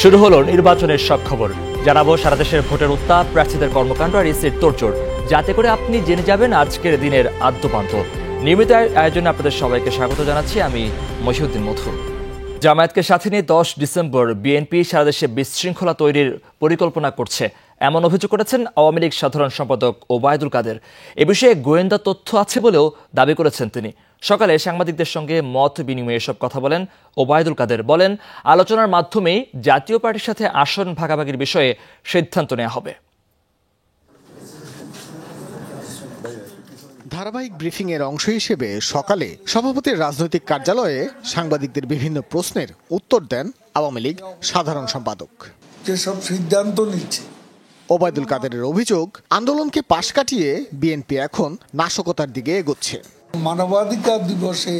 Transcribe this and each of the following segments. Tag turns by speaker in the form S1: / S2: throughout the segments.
S1: শুরু হলো নির্বাচনের সব খবর। জানাবো সারা দেশের ভোটের উত্তাপ, প্রার্থীদের কর্মকাণ্ড আর ইসির তোড়জোড়, যাতে করে আপনি জেনে যাবেন আজকের দিনের আদ্যপান্ত। নিয়মিত আয়োজনে আপনাদের সবাইকে স্বাগত জানাচ্ছি আমি মহিউদ্দিন মথুর। জামায়াতকে সাথে নিয়ে 10 ডিসেম্বর বিএনপি সারা দেশে বিশৃঙ্খলা তৈরির পরিকল্পনা করছে, এমন অভিযোগ করেছেন আওয়ামী লীগ সাধারণ সম্পাদক ওবায়দুল কাদের। এ বিষয়ে গোয়েন্দা তথ্য আছে বলেও দাবি করেছেন তিনি। সকালে সাংবাদিকদের সঙ্গে মত বিনিময়ে এসব কথা বলেন ওবায়দুল কাদের। বলেন, আলোচনার মাধ্যমেই জাতীয় পার্টির সাথে আসন ভাগাভাগির বিষয়ে সিদ্ধান্ত নেওয়া হবে।
S2: ধারাবাহিক ব্রিফিংয়ের অংশ হিসেবে সকালে সভাপতির রাজনৈতিক কার্যালয়ে সাংবাদিকদের বিভিন্ন প্রশ্নের উত্তর দেন আওয়ামী লীগ সাধারণ সম্পাদক।
S3: যেসব সিদ্ধান্ত নিচ্ছে
S2: ওবায়দুল কাদেরের অভিযোগ, আন্দোলনকে পাশ কাটিয়ে বিএনপি এখন নাশকতার দিকে এগোচ্ছে।
S3: মানবাধিকার দিবসে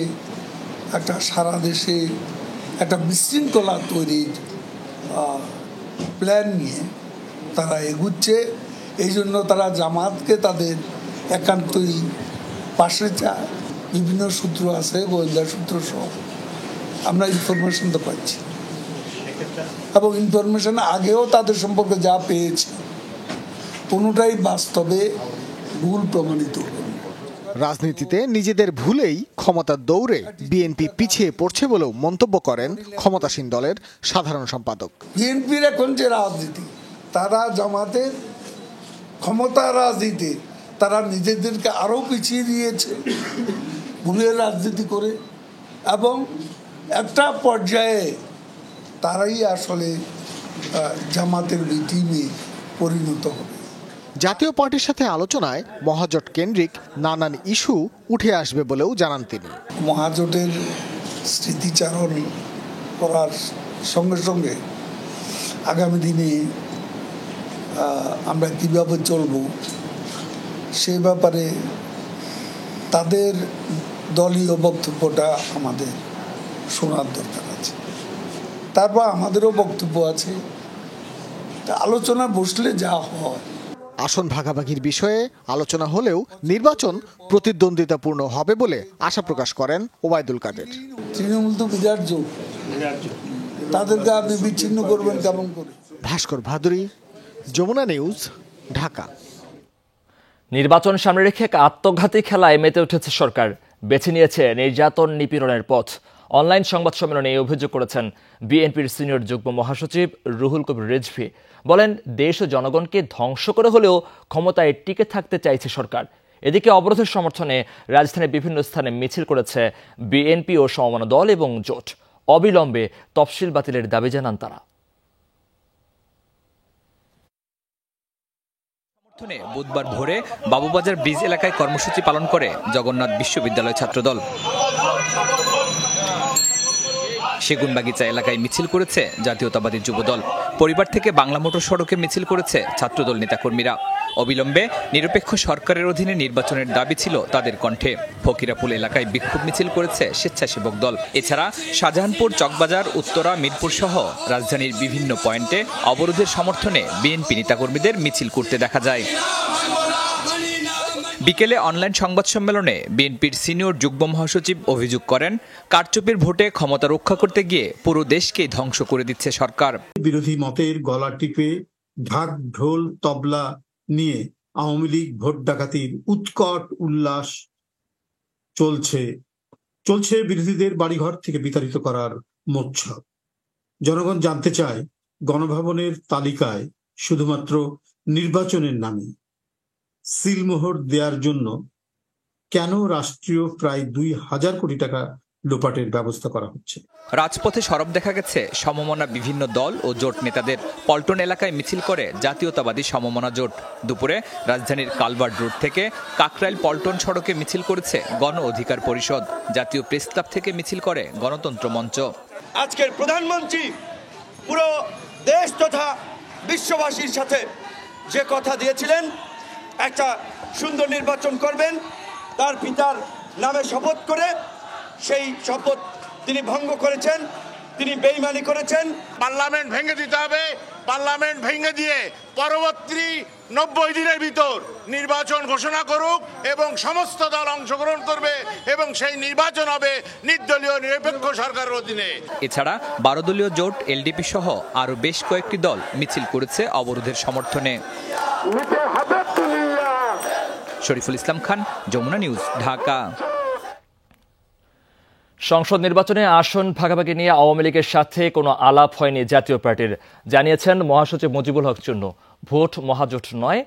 S3: একটা সারা দেশে একটা বিশৃঙ্খলা তৈরির প্ল্যান নিয়ে তারা এগুচ্ছে। এই জন্য তারা জামাতকে তাদের একান্তই পাশে চায়। বিভিন্ন সূত্র আছে, গোয়েন্দা সূত্র সহ আমরা ইনফরমেশন তো পাচ্ছি, এবং ইনফরমেশন আগেও তাদের সম্পর্কে যা পেয়েছি কোনোটাই বাস্তবে ভুল প্রমাণিত হবে।
S2: রাজনীতিতে নিজেদের ভুলেই ক্ষমতার দৌড়ে বিএনপি পিছিয়ে পড়ছে বলেও মন্তব্য করেন ক্ষমতাসীন দলের সাধারণ সম্পাদক।
S3: বিএনপির এখন যে রাজনীতি, তারা জামাতের ক্ষমতা রাজনীতি তারা নিজেদেরকে আরও পিছিয়ে দিয়েছে ভুলের রাজনীতি করে, এবং একটা পর্যায়ে তারাই আসলে জামাতের টিমে পরিণত হবে।
S2: জাতীয় পার্টির সাথে আলোচনায় মহাজোট কেন্দ্রিক নানান ইস্যু উঠে আসবে বলেও জানান তিনি।
S3: মহাজোটের স্মৃতিচারণ করার সঙ্গে সঙ্গে আগামী দিনে আমরা কীভাবে চলব সে ব্যাপারে তাদের দলীয় বক্তব্যটা আমাদের শোনার দরকার আছে। তারপর আমাদেরও বক্তব্য আছে। আলোচনা বসলে যা হয়।
S2: আসন ভাগাভাগির বিষয়ে আলোচনা হলেও নির্বাচন প্রতিদ্বন্দ্বিতাপূর্ণ হবে বলে আশা প্রকাশ করেন ওবায়দুল কাদের।
S3: তৃণমূল তো বিরাট জোট, তাদেরকে আপনি বিচ্ছিন্ন করবেন কেমন করে?
S2: ভাস্কর ভাদুরী, যমুনা নিউজ, ঢাকা।
S1: নির্বাচন সামনে রেখে এক আত্মঘাতী খেলায় মেতে উঠেছে সরকার। বেছে নিয়েছে নির্যাতন নিপীড়নের পথ। অনলাইন সংবাদ সম্মেলনে এই অভিযোগ করেছেন বিএনপির সিনিয়র যুগ্ম মহাসচিব রুহুল কবির রিজভী। বলেন, দেশ ও জনগণকে ধ্বংস করে হলেও ক্ষমতায় টিকে থাকতে চাইছে সরকার। এদিকে অবরোধের সমর্থনে রাজধানীর বিভিন্ন স্থানে মিছিল করেছে বিএনপি ও সমমনা দল এবং জোট। অবিলম্বে তফসিল বাতিলের দাবি জানান তারা।
S4: বুধবার ভোরে বাবুবাজার ব্রিজ এলাকায় কর্মসূচি পালন করে জগন্নাথ বিশ্ববিদ্যালয় ছাত্রদল। সেগুনবাগিচা এলাকায় মিছিল করেছে জাতীয়তাবাদী যুবদল। পরিবার থেকে বাংলা মোটর সড়কে মিছিল করেছে ছাত্রদল নেতাকর্মীরা। অবিলম্বে নিরপেক্ষ সরকারের অধীনে নির্বাচনের দাবি ছিল তাদের কণ্ঠে। ফকিরাপুল এলাকায় বিক্ষোভ মিছিল করেছে স্বেচ্ছাসেবক দল। এছাড়া শাহজাহানপুর, চকবাজার, উত্তরা, মিরপুর সহ রাজধানীর বিভিন্ন পয়েন্টে অবরোধের সমর্থনে বিএনপি নেতাকর্মীদের মিছিল করতে দেখা যায়। বিকেলে অনলাইন সংবাদ সম্মেলনে বিএনপির সিনিয়র যুগ্ম মহাসচিব অভিযোগ করেন, কারচুপির ভোটে ক্ষমতা রক্ষা করতে গিয়ে পুরো দেশকেই ধ্বংস করে দিচ্ছে সরকার।
S5: বিরোধী মতের গলা টিপে ঢাক ঢোল তবলা নিয়ে আওয়ামী লীগ ভোট ডাকাতির উৎকট উল্লাস চলছে বিরোধীদের বাড়িঘর থেকে বিতাড়িত করার মোচ্ছব। জনগণ জানতে চায়, গণভবনের তালিকায় শুধুমাত্র নির্বাচনের নামে সিলমোহর দেওয়ার জন্য কেন রাষ্ট্রীয় প্রায় ২,০০০ কোটি টাকা লোপাটের ব্যবস্থা করা হচ্ছে।
S4: রাজপথে সরব দেখা গেছে সমমনা বিভিন্ন দল ও জোট নেতাদের। পল্টন এলাকায় মিছিল করে জাতীয়তাবাদী সমমনা জোট। দুপুরে রাজধানীর কালভার্ট রোড থেকে কাকরাইল পল্টন সড়কে মিছিল করেছে গণ অধিকার পরিষদ। জাতীয় প্রেস ক্লাব থেকে মিছিল করে গণতন্ত্র মঞ্চ।
S6: আজকের প্রধানমন্ত্রী পুরো দেশ তথা বিশ্ববাসীর সাথে যে কথা দিয়েছিলেন, একটা সুন্দর নির্বাচন করবেন, তার পিতার নামে শপথ করে সেই শপথ তিনি ভঙ্গ করেছেন তিনি বেইমানি করেছেন।
S7: পার্লামেন্ট ভেঙে দিতে হবে। পার্লামেন্ট ভেঙে দিয়ে পরবর্তী 90 দিনের ভিতর নির্বাচন ঘোষণা করুক এবং সমস্ত দল অংশগ্রহণ করবে এবং সেই নির্বাচন হবে নির্দলীয় নিরপেক্ষ সরকারের অধীনে।
S4: এছাড়া 12 দলীয় জোট এলডিপি সহ আরও বেশ কয়েকটি দল মিছিল করেছে অবরোধের সমর্থনে। শরীফুল ইসলাম খান, যমুনা নিউজ, ঢাকা।
S1: সংসদ নির্বাচনে আসন ভাগাভাগি নিয়ে আওয়ামী লীগের সাথে কোনো আলাপ হয়নি জাতীয় পার্টির, জানিয়েছেন মহাসচিব মুজিবুল হক চুন্নু। ভোট মহাজোট নয়,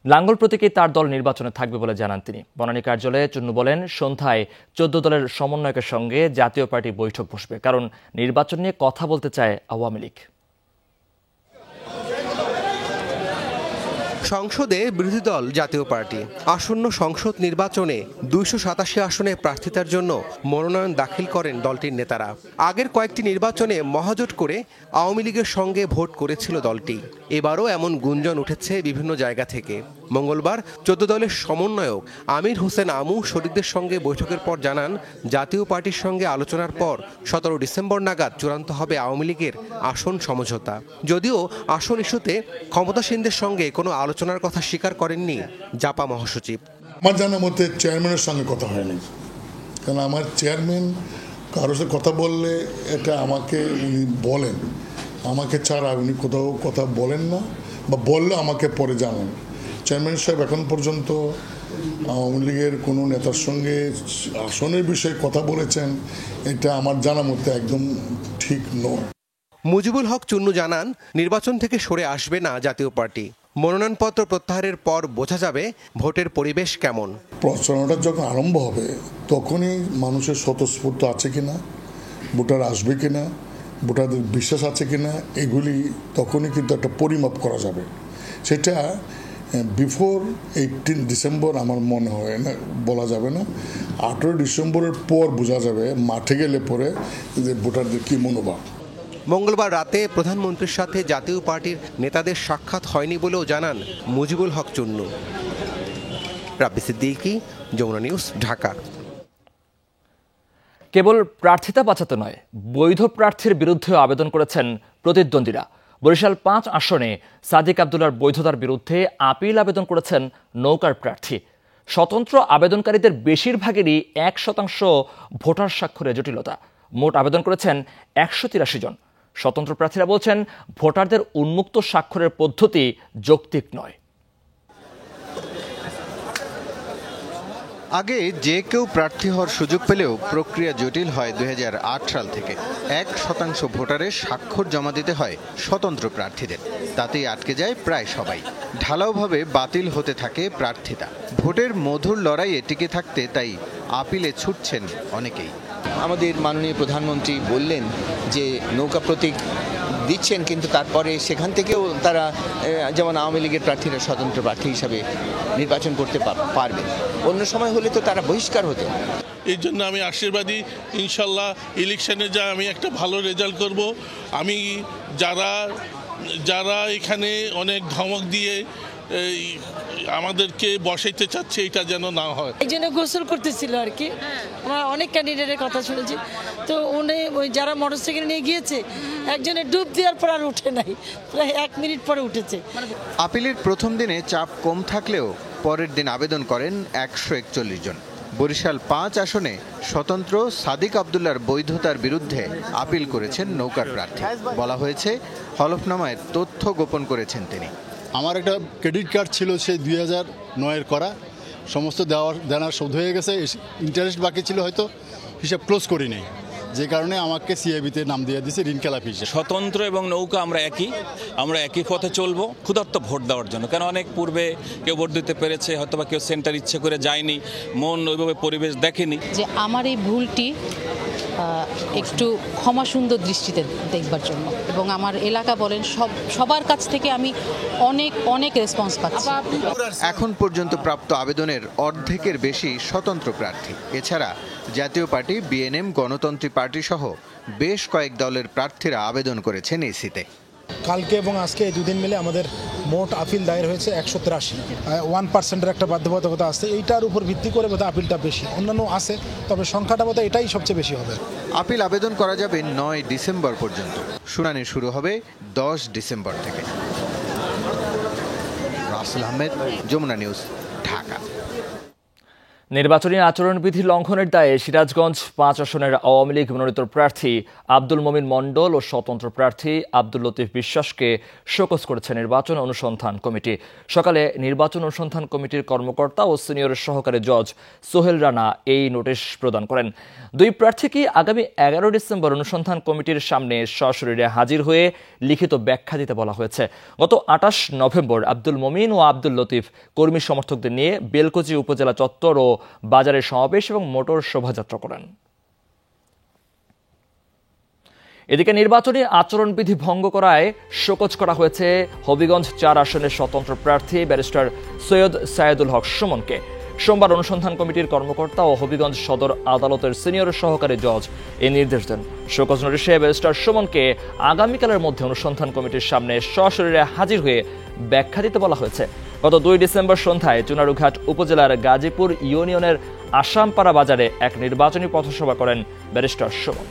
S1: লাঙ্গল প্রতীকেই তার দল নির্বাচনে থাকবে বলে জানান তিনি। বনানী কার্যালয়ে চুন্নু বলেন, সন্ধ্যায় 14 দলের সমন্বয়কের সঙ্গে জাতীয় পার্টি বৈঠক বসবে, কারণ নির্বাচন নিয়ে কথা বলতে চায় আওয়ামী লীগ।
S8: সংসদে বিরোধী দল জাতীয় পার্টি আসন্ন সংসদ নির্বাচনে 287 আসনে প্রার্থিতার জন্য মনোনয়ন দাখিল করেন দলটির নেতারা। আগের কয়েকটি নির্বাচনে মহাজোট করে আওয়ামী লীগের সঙ্গে ভোট করেছিল দলটি। এবারও এমন গুঞ্জন উঠেছে বিভিন্ন জায়গা থেকে। মঙ্গলবার 14 দলের সমন্বয়ক আমির হোসেন আমু শরীফদের সঙ্গে বৈঠকের পর জানান, জাতীয় পার্টির সঙ্গে আলোচনার পর 17 ডিসেম্বর নাগাদ চূড়ান্ত হবে আওয়ামী লীগের আসন সমঝোতা। যদিও আসন ইস্যুতে ক্ষমতাসীনদের সঙ্গে কোনো আলোচনার কথা স্বীকার করেননি জাপা মহাসচিব।
S9: আমার জানার মধ্যে চেয়ারম্যানের সঙ্গে কথা হয়নি, কারণ আমার চেয়ারম্যান কারোর সাথে কথা বললে এটা আমাকে উনি বলেন, আমাকে ছাড়া উনি কোথাও কথা বলেন না, বা বললে আমাকে পরে জানান। চেয়ারম্যান সাহেব এখন পর্যন্ত আওয়ামী লীগের কোনো নেতার সঙ্গে আসনের বিষয়ে কথা বলেছেন, এটা আমার জানার মধ্যে একদম ঠিক নয়।
S8: মুজিবুল হক চুন্নু জানান, নির্বাচন থেকে সরে আসবে না জাতীয় পার্টি। মনোনয়নপত্র প্রত্যাহারের পর বোঝা যাবে ভোটের পরিবেশ কেমন।
S9: প্রচারণাটা যখন আরম্ভ হবে তখনই মানুষের স্বতঃস্ফূর্ত আছে কিনা, ভোটার আসবে কিনা, ভোটারদের বিশ্বাস আছে কিনা, এগুলি তখনই কিন্তু একটা পরিমাপ করা যাবে। সেটা বিফোর 18 ডিসেম্বর আমার মনে হয় না, বলা যাবে না। 18 ডিসেম্বরের পর বোঝা যাবে মাঠে গেলে পরে যে ভোটারদের কী মনোভাব।
S8: মঙ্গলবার রাতে প্রধানমন্ত্রীর সাথে জাতীয় পার্টির নেতাদের সাক্ষাৎ হয়নি বলেও জানান মুজিবুল হক চুন্নু। রাব্বি সিদ্দিকী, যমুনা নিউজ, ঢাকা।
S1: কেবল প্রার্থিতা বাঁচাতে নয়, বৈধ প্রার্থীর বিরুদ্ধেও আবেদন করেছেন প্রতিদ্বন্দ্বীরা। বরিশাল 5 আসনে সাদিক আব্দুল্লাহর বৈধতার বিরুদ্ধে আপিল আবেদন করেছেন নৌকার প্রার্থী। স্বতন্ত্র আবেদনকারীদের বেশিরভাগেরই 1% ভোটার স্বাক্ষরে জটিলতা। মোট আবেদন করেছেন 183 জন। স্বতন্ত্র প্রার্থীরা বলছেন, ভোটারদের উন্মুক্ত স্বাক্ষরের পদ্ধতি যৌক্তিক নয়।
S10: আগে যে কেউ প্রার্থী হওয়ার সুযোগ পেলেও প্রক্রিয়া জটিল হয় 2008 সাল থেকে। 1% ভোটারের স্বাক্ষর জমা দিতে হয় স্বতন্ত্র প্রার্থীদের, তাতেই আটকে যায় প্রায় সবাই। ঢালাওভাবে বাতিল হতে থাকে প্রার্থিতা। ভোটের মধুর লড়াইয়ে টিকে থাকতে তাই আপিলে ছুটছেন অনেকেই।
S11: আমাদের মাননীয় প্রধানমন্ত্রী বললেন যে নৌকা প্রতীক দিচ্ছেন, কিন্তু তারপরে সেখান থেকেও তারা, যেমন আওয়ামী লীগের প্রার্থীরা স্বতন্ত্র প্রার্থী হিসাবে নির্বাচন করতে পারবে। অন্য সময় হলে তো তারা বহিষ্কার হতো।
S12: এই জন্য আমি আশীর্বাদী, ইনশাল্লাহ ইলেকশনে যা আমি একটা ভালো রেজাল্ট করব। আমি যারা এখানে অনেক ধমক দিয়ে আমাদেরকে বসাইতে চাচ্ছে, এটা যেন না হয়।
S13: এই জন্য গোসল করতেছিল আর কি। আমরা অনেক ক্যান্ডিডেটের কথা শুনেছি, তো উনি ওই যারা মোটরসাইকেল নিয়ে গিয়েছে, একজনের ডুব দেওয়ার পর আর উঠে নাই, প্রায় 1 মিনিট পরে উঠেছে।
S10: আপিলের প্রথম দিনে চাপ কম থাকলেও পরের দিন আবেদন করেন 141 জন। বরিশাল 5 আসনে স্বতন্ত্র সাদিক আব্দুল্লাহর বৈধতার বিরুদ্ধে আপিল করেছেন নৌকার প্রার্থী। বলা হয়েছে, হলফনামায় তথ্য গোপন করেছেন তিনি।
S14: আমার একটা ক্রেডিট কার্ড ছিল, সেই 2009-এর করা, সমস্ত দেনা শোধ হয়ে গেছে, ইন্টারেস্ট বাকি ছিল, হয়তো হিসাব ক্লোজ করি নেই, যে কারণে আমাকে সিআইবিতে নাম দিয়ে দিয়েছে ঋণ খেলাপি হিসেবে।
S15: স্বতন্ত্র এবং নৌকা আমরা একই পথে চলবো ক্ষুধার্ত ভোট দেওয়ার জন্য। কেন অনেক পূর্বে কেউ ভোট দিতে পেরেছে, হয়তো বা কেউ সেন্টার ইচ্ছে করে যায়নি, মন ওইভাবে পরিবেশ দেখেনি।
S16: যে আমার এই ভুলটি একটু ক্ষমা সুন্দর দৃষ্টিতে দেখবার জন্য, এবং আমার এলাকা বলেন সবার কাছ থেকে আমি অনেক রেসপন্স পাচ্ছি।
S10: এখন পর্যন্ত প্রাপ্ত আবেদনের অর্ধেকের বেশি স্বতন্ত্র প্রার্থী। এছাড়া জাতীয় পার্টি, বিএনএম, গণতন্ত্রী পার্টি সহ বেশ কয়েক দলের প্রার্থীরা আবেদন করেছেন এসিতে।
S17: কালকে এবং আজকে এই দুদিন মিলে আমাদের মোট আপিল দায়ের হয়েছে 183। 1% একটা বাধ্যবাধকতা আছে, এইটার উপর ভিত্তি করে বোধহয় আপিলটা বেশি, অন্যান্য আছে তবে সংখ্যাটা বোধহয় এটাই সবচেয়ে বেশি হবে।
S10: আপিল আবেদন করা যাবে 9 ডিসেম্বর পর্যন্ত। শুনানি শুরু হবে 10 ডিসেম্বর থেকে। রাসেল আহমেদ, যমুনা নিউজ, ঢাকা।
S1: নির্বাচনী আচরণবিধি লঙ্ঘনের দায়ে সিরাজগঞ্জ 5 আসনের আওয়ামী লীগ মনোনীত প্রার্থী আব্দুল মমিন মণ্ডল ও স্বতন্ত্র প্রার্থী আব্দুল লতিফ বিশ্বাসকে শোকজ করেছে নির্বাচন অনুসন্ধান কমিটি। সকালে নির্বাচন অনুসন্ধান কমিটির কর্মকর্তা ও সিনিয়র সহকারী জজ সোহেল রানা এই নোটিশ প্রদান করেন। দুই প্রার্থীকে আগামী 11 ডিসেম্বর অনুসন্ধান কমিটির সামনে সশরীরে হাজির হয়ে লিখিত ব্যাখ্যা দিতে বলা হয়েছে। গত 28 নভেম্বর আব্দুল মমিন ও আব্দুল লতিফ কর্মী সমর্থকদের নিয়ে বেলকুচি উপজেলা চত্বর ও বাজারে সমাবেশ এবং মোটর শোভাযাত্রা করেন। এদিকে নির্বাচনী আচরণবিধি ভঙ্গ করায় শোকজ করা হয়েছে হবিগঞ্জ 4 আসনের স্বতন্ত্র প্রার্থী ব্যারিস্টার সৈয়দ সায়েদুল হক সুমনকে। সোমবার অনুসন্ধান কমিটির কর্মকর্তা ও হবিগঞ্জ সদর আদালতের সিনিয়র সহকারী জজ এই নির্দেশ দেন। শোকজ নোটিশে ব্যারিস্টার সুমনকে আগামীকালের মধ্যে অনুসন্ধান কমিটির সামনে সশরীরে হাজির হয়ে ব্যাখ্যা দিতে বলা হয়েছে। গত 2 ডিসেম্বর সন্ধ্যায় চুনারুঘাট উপজেলার গাজীপুর ইউনিয়নের আসামপাড়া বাজারে এক নির্বাচনী পথসভা করেন ব্যারিস্টার সুমন।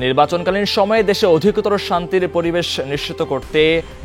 S1: নির্বাচনকালীন সময়ে দেশে অধিকতর শান্তির পরিবেশ নিশ্চিত করতে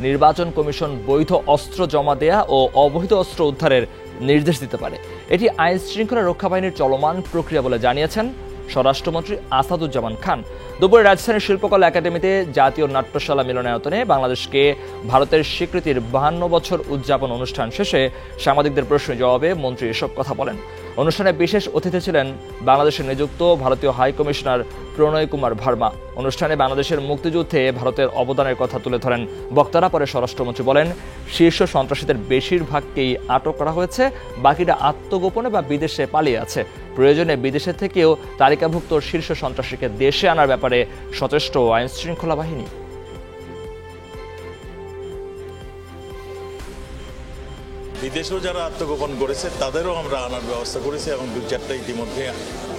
S1: নির্বাচন কমিশন বৈধ অস্ত্র জমা দেয়া ও অবৈধ অস্ত্র উদ্ধারের নির্দেশ দিতে পারে। এটি আইন শৃঙ্খলা রক্ষা বাহিনীর চলমান প্রক্রিয়া বলে জানিয়েছেন স্বরাষ্ট্রমন্ত্রী আসাদুজ্জামান খান। দুপুরে রাজধানীর শিল্পকলা একাডেমিতে জাতীয় নাট্যশালা মিলনায়তনে বাংলাদেশকে ভারতের স্বীকৃতির 52 বছর উদযাপন অনুষ্ঠান শেষে সাংবাদিকদের প্রশ্নের জবাবে মন্ত্রী এসব কথা বলেন। অনুষ্ঠানে বিশেষ অতিথি ছিলেন বাংলাদেশে নিযুক্ত ভারতীয় হাই কমিশনার প্রণয় কুমার ভার্মা। অনুষ্ঠানে বাংলাদেশের মুক্তিযুদ্ধে ভারতের অবদানের কথা তুলে ধরেন বক্তারা। পরে স্বরাষ্ট্রমন্ত্রী বলেন, শীর্ষ সন্ত্রাসীদের বেশিরভাগকেই আটক করা হয়েছে, বাকিরা আত্মগোপনে বা বিদেশে পালিয়ে আছে। প্রয়োজনে বিদেশে থেকেও তালিকাভুক্ত শীর্ষ সন্ত্রাসীকে দেশে আনার ব্যাপারে সচেষ্ট আইন শৃঙ্খলা বাহিনী।
S18: বিদেশেও যারা আত্মগোপন করেছে তাদেরও আমরা আনার ব্যবস্থা করেছি এবং 2-4টা ইতিমধ্যে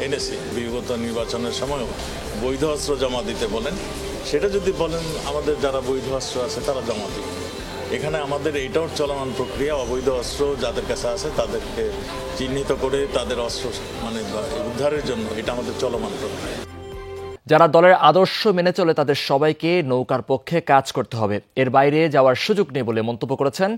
S18: এনেছি। বিগত নির্বাচনের সময়ও বৈধ অস্ত্র জমা দিতে বলেন, সেটা যদি বলেন আমাদের যারা বৈধ অস্ত্র আছে তারা জমা দিন। এখানে আমাদের এইটাও চলমান প্রক্রিয়া, অবৈধ অস্ত্র যাদের কাছে আছে তাদেরকে চিহ্নিত করে তাদের অস্ত্র উদ্ধারের জন্য এটা আমাদের চলমান প্রক্রিয়া।
S1: যারা দলের আদর্শ মেনে চলে তাদের সবাইকে নৌকার পক্ষে কাজ করতে হবে, এর বাইরে যাওয়ার সুযোগ নেই বলে মন্তব্য করেছেন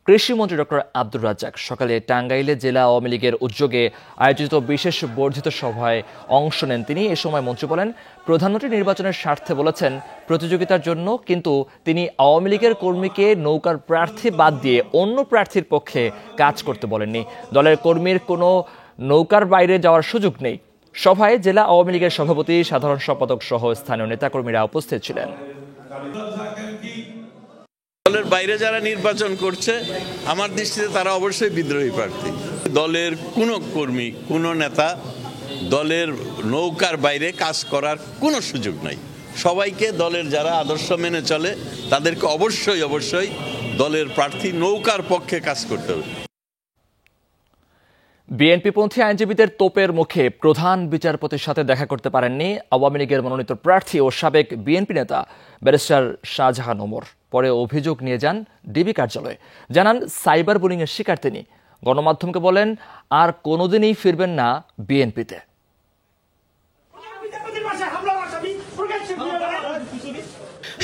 S1: কৃষিমন্ত্রী ডক্টর আব্দুর রাজ্জাক। সকালে টাঙ্গাইলে জেলা আওয়ামী লীগের উদ্যোগে আয়োজিত বিশেষ বর্ধিত সভায় অংশ নেন তিনি। এ সময় মন্ত্রী বলেন, প্রধানমন্ত্রী নির্বাচনের স্বার্থে বলেছেন প্রতিযোগিতার জন্য, কিন্তু তিনি আওয়ামী লীগের কর্মীকে নৌকার প্রার্থী বাদ দিয়ে অন্য প্রার্থীর পক্ষে কাজ করতে বলেননি। দলের কর্মীর কোনো নৌকার বাইরে যাওয়ার সুযোগ নেই। সভায় জেলা আওয়ামী লীগের সভাপতি, সাধারণ সম্পাদক সহ স্থানীয় নেতাকর্মীরা উপস্থিত ছিলেন।
S19: দলের বাইরে যারা নির্বাচন করছে আমার দৃষ্টিতে তারা অবশ্যই বিদ্রোহী প্রার্থী। দলের কোনো কর্মী, কোনো নেতা দলের নৌকার বাইরে কাজ করার কোনো সুযোগ নাই। সবাইকে দলের যারা আদর্শ মেনে চলে তাদেরকে অবশ্যই দলের প্রার্থী নৌকার পক্ষে কাজ করতে হবে।
S1: বিএনপিপন্থী আইনজীবীদের তোপের মুখে প্রধান বিচারপতির সাথে দেখা করতে পারেননি আওয়ামী লীগের মনোনীত প্রার্থী ও সাবেক বিএনপি নেতা ব্যারিস্টার শাহজাহান ওমর। পরে অভিযোগ নিয়ে যান ডিবি কার্যালয়ে। জানান, সাইবার বুলিংয়ের শিকার তিনি। গণমাধ্যমকে বলেন, আর কোনোদিনই ফিরবেন না বিএনপিতে।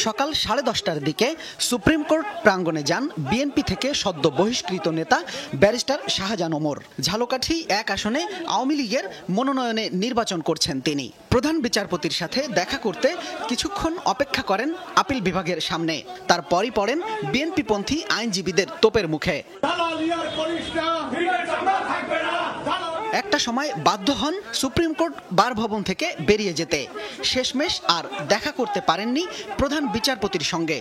S20: সকাল 10:30টার দিকে সুপ্রিম কোর্ট প্রাঙ্গণে যান বিএনপি থেকে সদ্য বহিষ্কৃত নেতা ব্যারিস্টার শাহজাহান ওমর। ঝালকাঠি 1 আসনে আওয়ামী লীগের মনোনয়নে নির্বাচন করছেন তিনি। প্রধান বিচারপতির সাথে দেখা করতে কিছুক্ষণ অপেক্ষা করেন আপিল বিভাগের সামনে। তারপরই পড়েন বিএনপিপন্থী আইনজীবীদের তোপের মুখে। একটা সময় বাধ্য হন সুপ্রিম কোর্ট বার ভবন থেকে বেরিয়ে যেতে। শেষমেশ আর দেখা করতে পারেননি প্রধান বিচারপতির সঙ্গে।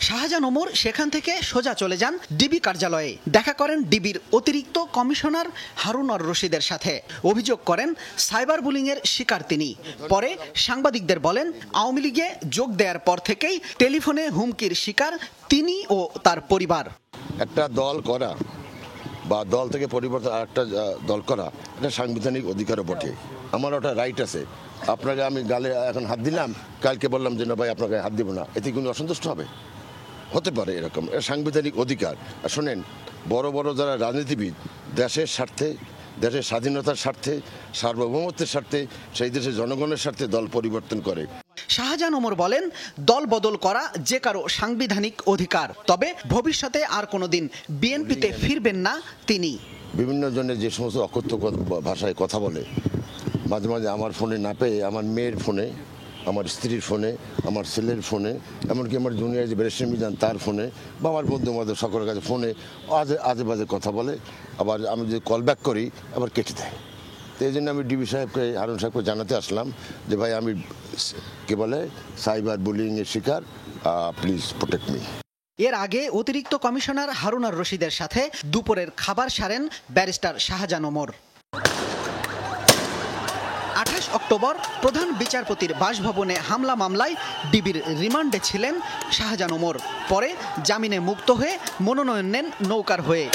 S20: শাহজাহান ওমর সেখান থেকে সোজা চলে যান ডিবি কার্যালয়ে। দেখা করেন ডিবির অতিরিক্ত কমিশনার হারুন-অর রশিদের সাথে। অভিযোগ করেন সাইবার বুলিংয়ের শিকার তিনি। পরে সাংবাদিকদের বলেন, আওয়ামী লীগে যোগ দেওয়ার পর থেকেই টেলিফোনে হুমকির শিকার তিনি ও তার পরিবার।
S21: একটা দল করা বা দল থেকে পরিবর্তন আরেকটা দল করা এটা সাংবিধানিক অধিকারও বটে। আমার ওটা রাইট আছে। আপনাকে আমি গালে এখন হাত দিলাম, কালকে বললাম যে না ভাই আপনাকে হাত দিব না, এতে কোনো অসন্তুষ্ট হবে? হতে পারে এরকম, সাংবিধানিক অধিকার। আর শোনেন, বড় বড় যারা রাজনীতিবিদ দেশের স্বার্থে, দেশের স্বাধীনতার স্বার্থে, সার্বভৌমত্বের স্বার্থে, সেই দেশের জনগণের স্বার্থে দল পরিবর্তন করে।
S20: শাহজাহান ওমর বলেন, দল বদল করা যে কারো সাংবিধানিক অধিকার, তবে ভবিষ্যতে আর কোনোদিন বিএনপিতে ফিরবেন না তিনি।
S21: বিভিন্ন জনের যে সমস্ত অকথ্য ভাষায় কথা বলে, মাঝে মাঝে আমার ফোনে না পেয়ে আমার মেয়ের ফোনে, আমার স্ত্রীর ফোনে, আমার ছেলের ফোনে, এমনকি আমার জুনিয়র যে ব্যারিস্টার মিজান তার ফোনে, বা আমার বন্ধু আমাদের সকলের কাছে ফোনে আজে বাজে কথা বলে। আবার আমি যদি কল ব্যাক করি আবার কেটে দেয়। তো এই জন্য আমি ডিবি সাহেবকে, হারুন সাহেবকে জানাতে আসলাম যে ভাই আমি কে বলে সাইবার বুলিংয়ের শিকার, প্লিজ প্রোটেক্ট মি।
S20: এর আগে অতিরিক্ত কমিশনার হারুনার রশিদের সাথে দুপুরের খাবার সারেন ব্যারিস্টার শাহজাহান ওমর। 28 অক্টোবর প্রধান বিচারপতির বাসভবনে হামলা মামলায় ডিবির রিমান্ডে ছিলেন শাহজাহান ওমর। পরে জামিনে মুক্ত হয়ে মনোনয়ন নেন নৌকার হয়ে।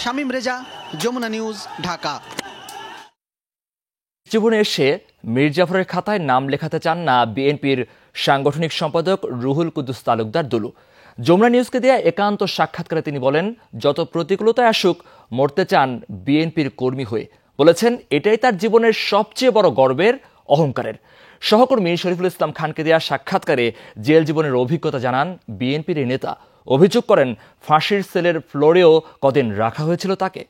S20: শামীম রেজা, যমুনা নিউজ, ঢাকা।
S1: জীবনে এসে মীর জাফরের খাতায় নাম লেখাতে চান না বিএনপির সাংগঠনিক সম্পাদক রুহুল কুদ্দুস তালুকদার দুলু। যমুনা নিউজকে দেয়া একান্ত সাক্ষাৎকারে তিনি বলেন, যত প্রতিকূলতায় আসুক মরতে চান বিএনপির কর্মী হয়ে। বলেছেন এটাই তার জীবনের সবচেয়ে বড় গর্বের, অহংকারের। সহকর্মী শরীফুল ইসলাম খানকে দেয়া সাক্ষাৎকারে জেল জীবনের অভিজ্ঞতা জানান বিএনপির এই নেতা। অভিযোগ করেন ফাঁসির সেলের ফ্লোরেও কদিন রাখা হয়েছিল তাকে।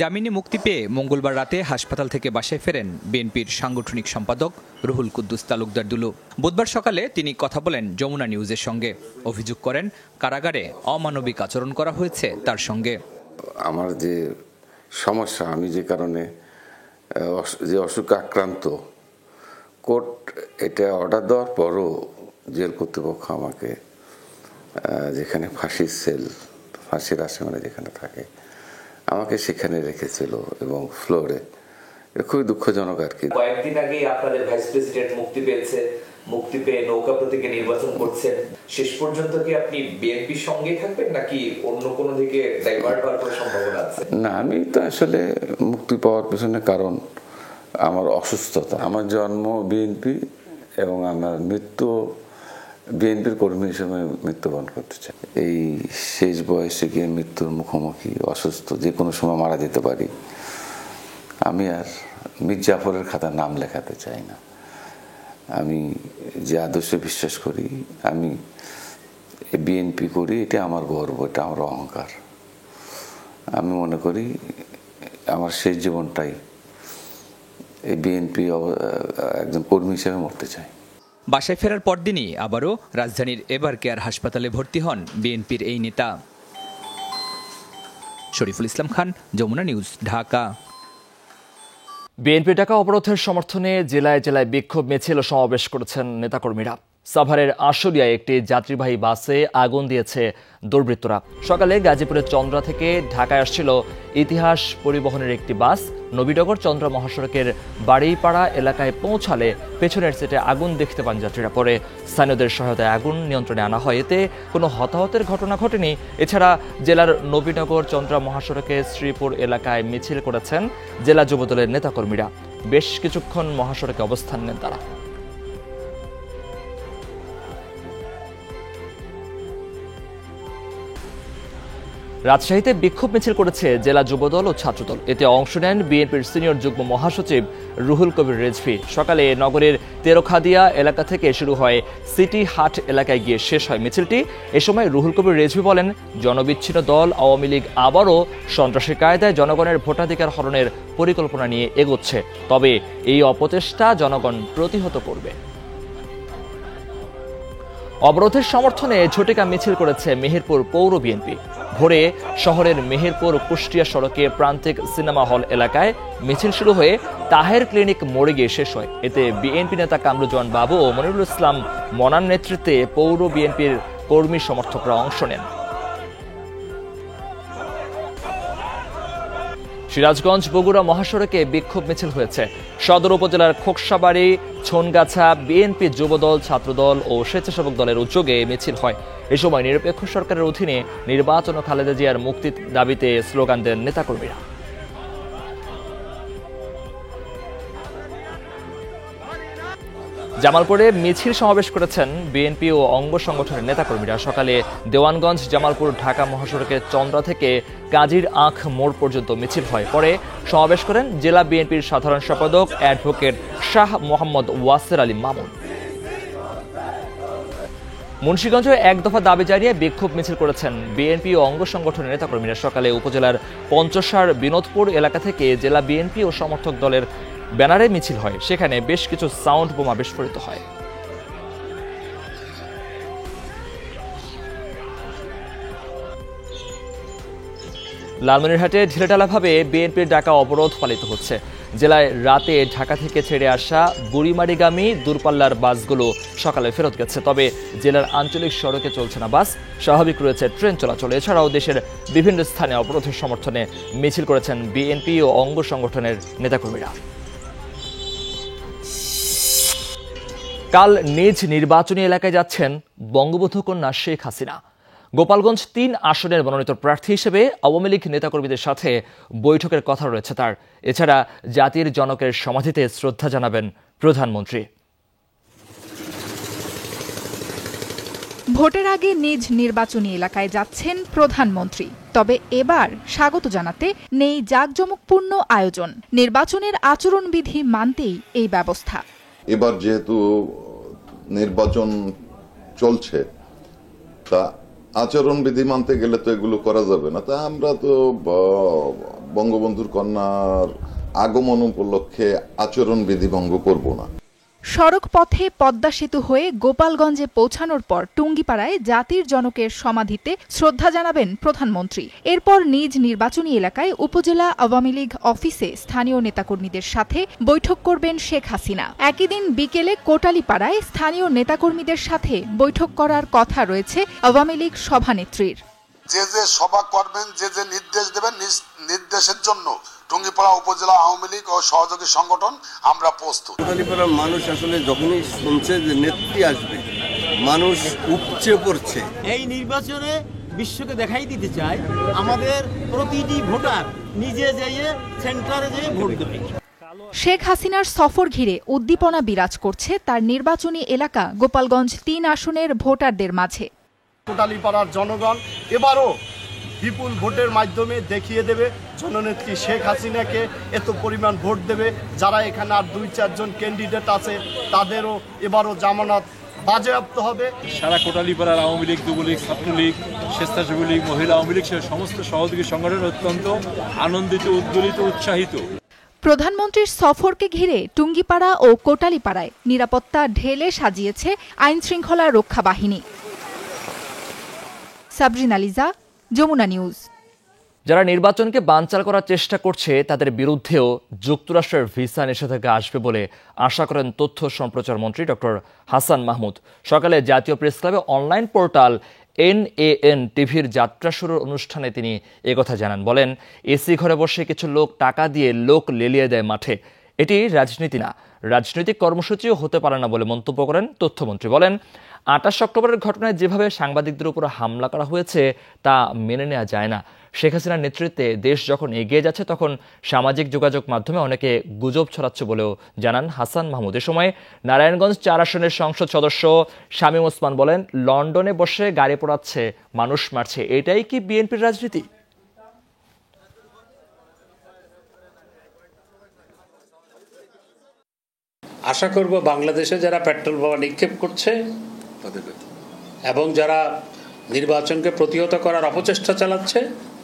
S4: জামিনে মুক্তি পেয়ে মঙ্গলবার রাতে হাসপাতাল থেকে বাসায় ফেরেন বিএনপির সাংগঠনিক সম্পাদক রুহুল কুদ্দুস তালুকদার দুলু। বুধবার সকালে তিনি কথা বলেন যমুনা নিউজের সঙ্গে। অভিযোগ করেন কারাগারে অমানবিক আচরণ করা হয়েছে তার সঙ্গে।
S3: আমার যে সমস্যা, আমি যে কারণে যে অসুখে আক্রান্ত, কোর্ট এটা অর্ডার দেওয়ার পরও জেল কর্তৃপক্ষ আমাকে যেখানে ফাঁসির সেল, ফাঁসির আসামিরা যেখানে থাকে, আমাকে সেখানে রেখেছিল এবং ফ্লোরে। এটা খুবই দুঃখজনক আর কি।
S1: কয়েকদিন আগে আপনাদের ভাইস প্রেসিডেন্ট মুক্তি পেয়েছে, মুক্তি পেয়ে নৌকা প্রতীকে নির্বাচন করছেন। শেষ পর্যন্ত কি আপনি বিএনপির সঙ্গেই থাকবেন নাকি অন্য কোনো দিকে ডাইভার্ট হওয়ার কোনো সম্ভাবনা আছে?
S3: না, আমি তো আসলে মুক্তি পাওয়ার পেছনে কারণ আমার অসুস্থতা। আমার জন্ম বিএনপি এবং আমার মৃত্যু বিএনপির কর্মী হিসেবে মৃত্যুবরণ করতে চাই। এই শেষ বয়সে গিয়ে মৃত্যুর মুখোমুখি, অসুস্থ, যে কোনো সময় মারা যেতে পারি। আমি আর মীর জাফরের খাতায় নাম লেখাতে চাই না। আমি যে আদর্শে বিশ্বাস করি, আমি বিএনপি করি, এটা আমার গর্ব, এটা আমার অহংকার। আমি মনে করি আমার শেষ জীবনটাই এই বিএনপি একজন কর্মী হিসেবে মরতে চাই।
S4: বাসায় ফেরার পরদিনই আবারও রাজধানীর এভার কেয়ার হাসপাতালে ভর্তি হন বিএনপির এই নেতা। শরীফুল ইসলাম খান, যমুনা নিউজ, ঢাকা।
S1: বিএনপি ডাকা অবরোধের সমর্থনে জেলায় জেলায় বিক্ষোভ মিছিল ও সমাবেশ করেছেন নেতাকর্মীরা। সাভারের আশুলিয়ায় একটি যাত্রীবাহী বাসে আগুন দিয়েছে দুর্বৃত্তরা। সকালে গাজীপুরের চন্দ্রা থেকে ঢাকায় আসছিল ইতিহাস পরিবহনের একটি বাস। নবীনগর চন্দ্রা মহাসড়কের বাড়িপাড়া এলাকায় পৌঁছালে পেছনের সিটে আগুন দেখতে পান যাত্রীরা। পরে স্থানীয়দের সহায়তায় আগুন নিয়ন্ত্রণে আনা হয়। এতে কোনো হতাহতের ঘটনা ঘটেনি। এছাড়া জেলার নবীনগর চন্দ্রা মহাসড়কে শ্রীপুর এলাকায় মিছিল করেছেন জেলা যুবদলের নেতাকর্মীরা। বেশ কিছুক্ষণ মহাসড়কে অবস্থান নেন তারা। রাজশাহীতে বিক্ষোভ মিছিল করেছে জেলা যুবদল ও ছাত্রদল। এতে অংশ নেন বিএনপির সিনিয়র যুগ্ম মহাসচিব রুহুল কবির রেজভী। সকালে নগরের তেরোখাদিয়া এলাকা থেকে শুরু হয় সিটি হাট এলাকায় গিয়ে শেষ হয় মিছিলটি। এ সময় রুহুল কবির রেজভী বলেন, জনবিচ্ছিন্ন দল আওয়ামী লীগ আবারও সন্ত্রাসী কায়দায় জনগণের ভোটাধিকার হরণের পরিকল্পনা নিয়ে এগোচ্ছে। তবে এই অপচেষ্টা জনগণ প্রতিহত করবে। অবরোধের সমর্থনে ঝটিকা মিছিল করেছে মেহেরপুর পৌর বিএনপি। ভোরে শহরের মেহেরপুর কুষ্টিয়া সড়কে প্রান্তিক সিনেমা হল এলাকায় মিছিল শুরু হয়ে তাহের ক্লিনিক মোড়ে গিয়ে শেষ হয়। এতে বিএনপি নেতা কামরুজ্জামান বাবু ও মনিরুল ইসলাম মনার নেতৃত্বে পৌর বিএনপির কর্মী সমর্থকরা অংশ নেন। সিরাজগঞ্জ বগুড়া মহাসড়কে বিক্ষোভ মিছিল হয়েছে। সদর উপজেলার খোকসাবাড়ি, ছনগাছা বিএনপি যুবদল, ছাত্রদল ও স্বেচ্ছাসেবক দলের উদ্যোগে মিছিল হয়। এ সময় নিরপেক্ষ সরকারের অধীনে নির্বাচন ও খালেদা জিয়ার মুক্তির দাবিতে স্লোগান দেন নেতাকর্মীরা। জামালপুরে মিছিল সমাবেশ করেছেন বিএনপি ও অঙ্গ সংগঠনের নেতাকর্মীরা। সকালে দেওয়ানগঞ্জ জামালপুর ঢাকা মহাসড়কের চন্দ্রা থেকে কাজীর আখ মোড় পর্যন্ত মিছিল হয়। পরে সমাবেশ করেন জেলা বিএনপির সাধারণ সম্পাদক অ্যাডভোকেট শাহ মোহাম্মদ ওয়াসের আলী মামুন। মুন্সিগঞ্জে এক দফা দাবি জানিয়ে বিক্ষোভ মিছিল করেছেন বিএনপি ও অঙ্গ সংগঠনের নেতাকর্মীরা। সকালে উপজেলার পঞ্চসার বিনোদপুর এলাকা থেকে জেলা বিএনপি ও সমর্থক দলের ব্যানারে মিছিল হয়। সেখানে বেশ কিছু সাউন্ড বোমা বিস্ফোরিত হয়। লালমনিরহাটে ঢিলেঢালাভাবে বিএনপির ডাকা অবরোধ পালিত হচ্ছে। জেলায় রাতে ঢাকা থেকে ছেড়ে আসা বুড়িমারিগামী দূরপাল্লার বাসগুলো সকালে ফেরত গেছে। তবে জেলার আঞ্চলিক সড়কে চলছে না বাস, স্বাভাবিক রয়েছে ট্রেন চলাচল। এছাড়াও দেশের বিভিন্ন স্থানে অবরোধের সমর্থনে মিছিল করেছেন বিএনপি ও অঙ্গ সংগঠনের নেতাকর্মীরা। কাল নিজ নির্বাচনী এলাকায় যাচ্ছেন বঙ্গবন্ধু কন্যা শেখ হাসিনা। গোপালগঞ্জ ৩ আসনের মনোনীত প্রার্থী হিসেবে আওয়ামী লীগ নেতাকর্মীদের সাথে বৈঠকের কথা রয়েছে তার। এছাড়া জাতির জনকের সমাধিতে শ্রদ্ধা জানাবেন প্রধানমন্ত্রী।
S2: ভোটের আগে নিজ নির্বাচনী এলাকায় যাচ্ছেন প্রধানমন্ত্রী। তবে এবার স্বাগত জানাতে নেই জাঁকজমকপূর্ণ আয়োজন। নির্বাচনের আচরণবিধি মানতেই এই ব্যবস্থা।
S22: এবার যেহেতু নির্বাচন চলছে, তা আচরণবিধি মানতে গেলে তো এগুলো করা যাবে না। তা আমরা তো বঙ্গবন্ধুর কন্যার আগমন উপলক্ষে আচরণবিধি ভঙ্গ করব না।
S2: সড়ক পথে পদ্মা সেতু হয়ে গোপালগঞ্জে পৌঁছানোর পর টুঙ্গিপাড়ায় জাতির জনকের সমাধিতে শ্রদ্ধা জানাবেন প্রধানমন্ত্রী। এরপর নিজ নির্বাচনী এলাকায় উপজেলা আওয়ামী লীগ অফিসে স্থানীয় নেতাকর্মীদের সাথে বৈঠক করবেন শেখ হাসিনা। একই দিন বিকেলে কোটালীপাড়ায় স্থানীয় নেতাকর্মীদের সাথে বৈঠক করার কথা রয়েছে আওয়ামী লীগ সভানেত্রীর।
S23: যে যে সভা করবেন, যে যে নির্দেশ দেবেন, নির্দেশের জন্য টুঙ্গিপাড়া উপজেলা আওয়ামী লীগ ও সহযোগী সংগঠন আমরা প্রস্তুত।
S24: কোটালীপাড়ার মানুষ আসলে যখনই শুনছে যে নেত্রী আসবে, মানুষ উপচে পড়ছে।
S25: এই নির্বাচনে বিশ্বকে দেখাই দিতে চাই আমাদের প্রতিটি ভোটার নিজে যেয়ে সেন্টারে যেয়ে ভোট দেবে।
S2: শেখ হাসিনার সফর ঘিরে উদ্দীপনা বিরাজ করছে তার নির্বাচনী এলাকা গোপালগঞ্জ ৩ আসনের ভোটারদের মাঝে।
S25: কোটালীপাড়ার জনগণ এবারও বিপুল ভোটের মাধ্যমে দেখিয়ে দেবে জননেত্রী শেখ হাসিনাকে এত পরিমাণ ভোট দেবে। যারা এখানে আর 2-4 জন ক্যান্ডিডেট আছে তাদেরও এবারও জামানত বাজেয়াপ্ত হবে।
S26: সারা কোটালীপাড়ার আওয়ামী লীগ, যুবলীগ, ছাত্রলীগ, স্বেচ্ছাসেবী লীগ, মহিলা আওয়ামী লীগ সহ সমস্ত সহযোগী সংগঠন অত্যন্ত আনন্দিত, উদ্দোলিত, উৎসাহিত।
S2: প্রধানমন্ত্রীর সফরকে ঘিরে টুঙ্গিপাড়া ও কোটালীপাড়ায় নিরাপত্তা ঢেলে সাজিয়েছে আইনশৃঙ্খলা রক্ষা বাহিনী। সাবরিনা লিজা, যমুনা নিউজ।
S1: যারা নির্বাচনকে বানচাল করার চেষ্টা করছে তাদের বিরুদ্ধেও যুক্তরাষ্ট্রের ভিসা নিষেধাজ্ঞা আসবে বলে আশা করেন তথ্য সম্প্রচার মন্ত্রী ডক্টর হাসান মাহমুদ। সকালে জাতীয় প্রেস ক্লাবে অনলাইন পোর্টাল NAN টিভির যাত্রা শুরুর অনুষ্ঠানে তিনি একথা জানান। বলেন, এসি ঘরে বসে কিছু লোক টাকা দিয়ে লোক লেলিয়ে দেয় মাঠে। এটি রাজনীতি না, রাজনৈতিক কর্মসূচিও হতে পারে না বলে মন্তব্য করেন তথ্যমন্ত্রী। বলেন, 28 অক্টোবরের ঘটনায় যেভাবে সাংবাদিকদের উপর হামলা করা হয়েছে তা মেনে নেওয়া যায় না। শেখ হাসিনার নেতৃত্বে দেশ যখন এগিয়ে যাচ্ছে তখন সামাজিক যোগাযোগ মাধ্যমে অনেকে গুজব ছড়াচ্ছে বলেও জানান হাসান মাহমুদ। এ সময় নারায়ণগঞ্জ 4 আসনের সংসদ সদস্য শামীম ওসমান বলেন, লন্ডনে বসে গাড়ি পোড়াচ্ছে, মানুষ মারছে, এটাই কি বিএনপির রাজনীতি?
S27: আশা করব বাংলাদেশে যারা পেট্রোল বোমা নিক্ষেপ করছে এবং যারা নির্বাচনকে প্রতিহত করার অপচেষ্টা চালাচ্ছে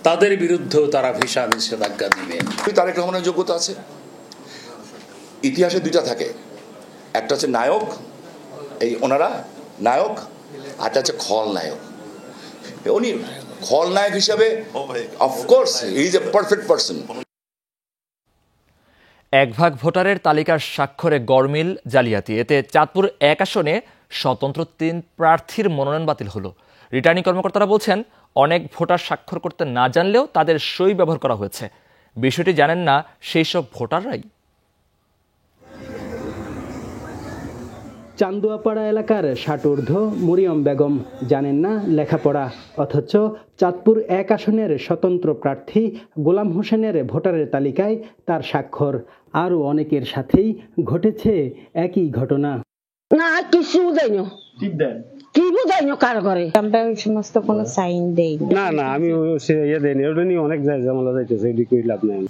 S27: তাদের বিরুদ্ধেও তারা ভিসা নিষেধাজ্ঞা দিবে।
S28: তারেক রহমানের যোগ্যতা আছে। ইতিহাসে 2টা থাকে, একটা হচ্ছে নায়ক, এই ওনারা নায়ক, আরটা হচ্ছে খলনায়ক। উনি খলনায়ক হিসাবে of course he is a perfect person.
S1: 1 ভাগ ভোটারের তালিকার স্বাক্ষরে গড়মিল জালিয়াতি। এতে চাঁদপুর 1 আসনে স্বতন্ত্র 3 প্রার্থীর মনোনয়ন বাতিল হলো। রিটার্নিং কর্মকর্তারা বলছেন, অনেক ভোটার স্বাক্ষর করতে না জানলেও তাদের সই ব্যবহার করা হয়েছে। বিষয়টি জানেন না সেই সব ভোটাররাই।
S5: চান্দুয়াপাড়া এলাকার ষাটোর্ধ্ব মরিয়ম বেগম জানেন না লেখাপড়া, অথচ চাঁদপুর 1 আসনের স্বতন্ত্র প্রার্থী গোলাম হোসেনের ভোটারের তালিকায় তার স্বাক্ষর। আরও অনেকের সাথেই ঘটেছে একই ঘটনা।
S6: না কিছু বুঝাইনি, কি বুঝাইনি কার ঘরে আমরা ওই সমস্ত কোনো সাইন দেই
S7: না আমি দেয়নি, ওটা নিয়ে অনেক ঝামেলা যাইতেছে, এটি কই লাভ নাই।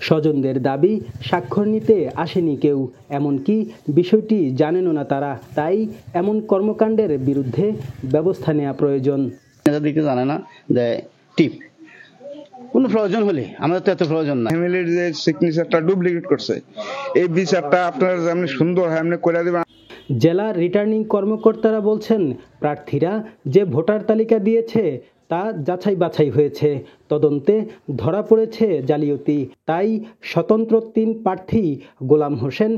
S5: স্বজনদের দাবি স্বাক্ষর নিতে আসেনি কেউ, এমনকি বিষয়টি জানেনও না তারা। তাই এমন কর্মকাণ্ডের বিরুদ্ধে ব্যবস্থা নেওয়া প্রয়োজন।
S7: দিকে জানে না যে টিপ কোনো প্রয়োজন হলে আমাদের তো এত প্রয়োজন না। ফ্যামিলির যে সিগনেচারটা ডুপ্লিকেট করছে, এই বিচারটা আপনার যেমন সুন্দর হয় এমনি করে দেবেন।
S5: জেলা রিটার্নিং কর্মকর্তারা বলছেন, প্রার্থীরা যে ভোটার তালিকা দিয়েছে তা যাচাই বাছাই হয়েছে, তদন্তে ধরা পড়েছে জালিয়াতি। তাই স্বতন্ত্র 3 প্রার্থী গোলাম হোসেন,